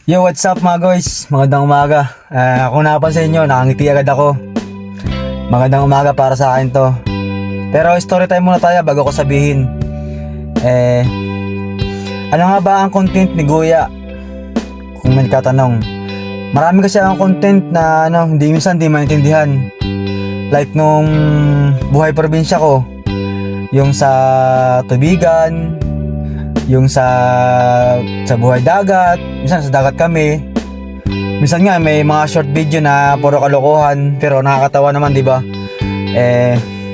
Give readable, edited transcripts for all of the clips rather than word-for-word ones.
Yo, what's up mga guys? Magandang umaga. Kung napansin nyo, nakangiti agad ako. Magandang umaga para sa akin to. Pero story time muna tayo bago ko sabihin. Ano nga ba ang content ni Guya? Kung may katanong. Marami kasi ang content na minsan hindi maintindihan. Like nung buhay probinsya ko. Yung sa tubigan, yung sa buhay dagat, minsan sa dagat kami. Minsan nga may mga short video na puro kalokohan pero nakakatawa naman, 'di ba?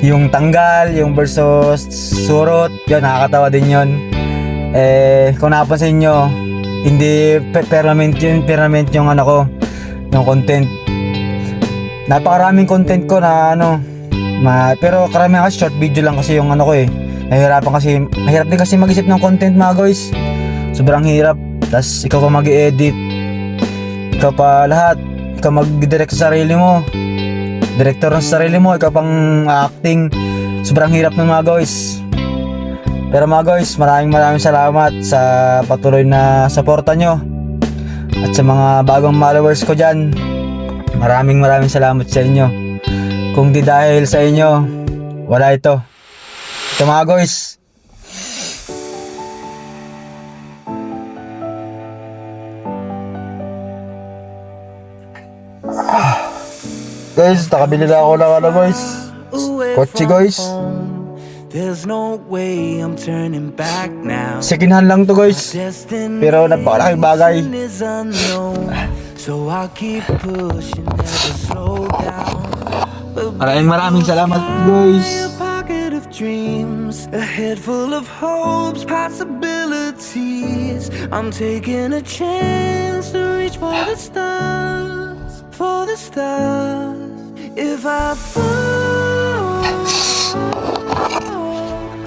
Yung tanggal, yung versus surot, yun nakakatawa din 'yon. Kung napansin niyo, hindi permanent yung yung content. Napakaraming content ko na pero karamihan kasi short video lang kasi yung ko mahirap din kasi mag-isip ng content mga guys. Sobrang hirap. Tas ikaw pa mag-edit. Ikaw pa lahat. Ikaw mag-direct sa sarili mo. Director ng sarili mo. Ikaw pang acting. Sobrang hirap ng mga guys. Pero mga guys, maraming salamat sa patuloy na suporta nyo. At sa mga bagong followers ko dyan. Maraming salamat sa inyo. Kung di dahil sa inyo, wala ito. Ito mga guys. Guys, nakabili na ako ng guys. Kotse guys. There's no way I'm turning back now. Second hand lang to guys. Pero napakalaking bagay. So I'll keep pushing, never slow down. Maraming salamat guys. Pocket of dreams, a head full of hopes, possibilities. I'm taking a chance to reach for the stars, for the stars. If I fall,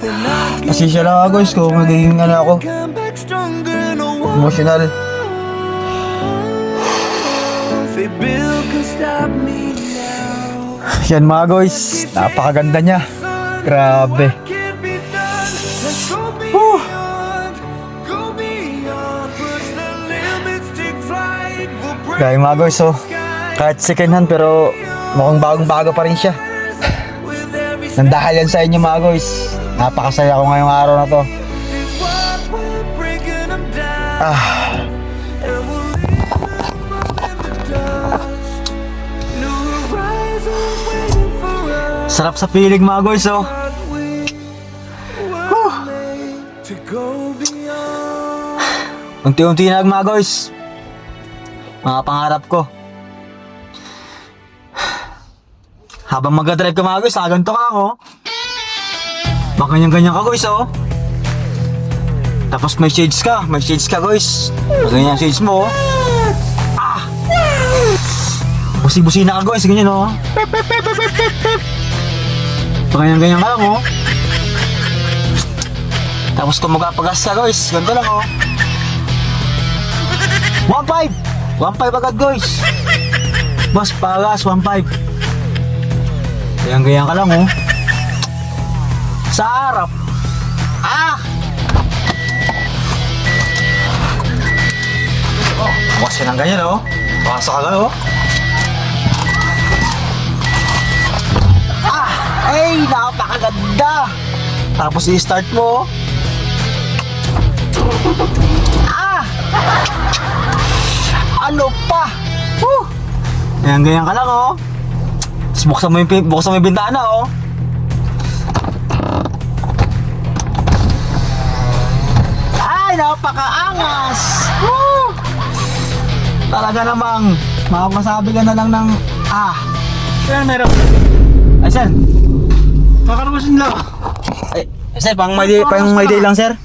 then I can Pasensya lang ako guys kung magiging ako come back stronger. No one emotional. they build can stop me now. Yan mga guys, napakaganda niya. Grabe. Can't be done. Let's go beyond, go beyond. Push the limits, take flight. We'll break Gaya mga guys, kahit second hand pero mukhang bagong-bago pa rin siya. with every step. Nandahal yan sa inyo mga guys. Napakasaya ko ngayong araw na to. These walls, we're breaking them down. And we'll remember in the dust. New horizons waiting for us. Sarap sa piling mga guys But we were made to go beyond. Unti-unti na lang mga guys. Mga pangarap ko. Habang mag-drive ka mga guys, ganito ka lang Baka ganyan-ganyan ka guys Tapos may shades ka guys. Ganyan ang shades mo Busi-busina ka guys, ganyan Pip, pip, pip, pip, pip, pip, pip. Baka ganyan-ganyan ka lang Tapos kung magpapagas ka guys, ganito lang 1.5 agad guys. Boss, pagas 1.5. Ganyan-ganyan ka lang Sa harap. Bukas yan ang ganyan Pasok ka gano'n Ay, napakaganda. Tapos i-start mo Ano pa? Ganyan-ganyan ka lang Tapos buksan mo yung bintana Ay, napakaangas. Talaga namang makapasabi ka na lang ng Sir, meron. Ay sir. Kakarabasin lang. Ay sir, pang may day lang sir.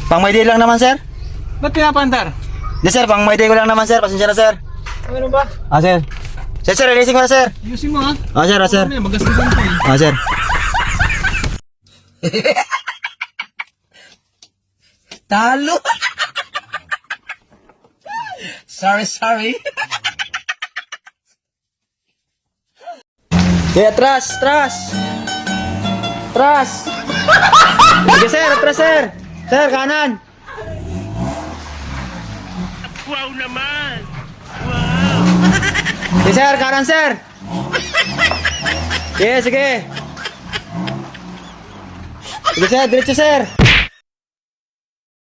Pang may day lang naman sir. Ba't pinapandar? Di sir, pang may day ko lang naman sir. Pasensya na sir. Meron ba? Sir. Sir, releasing ko na sir. Ayusin mo ha. Sir, sir. Magastusan ko Sir. Talo! sorry. Kaya atras. Sige sir, atras sir. Sir, kanan. Wow naman! Sige sir, kanan sir. Sige, sige. Sige sir, diretso sir.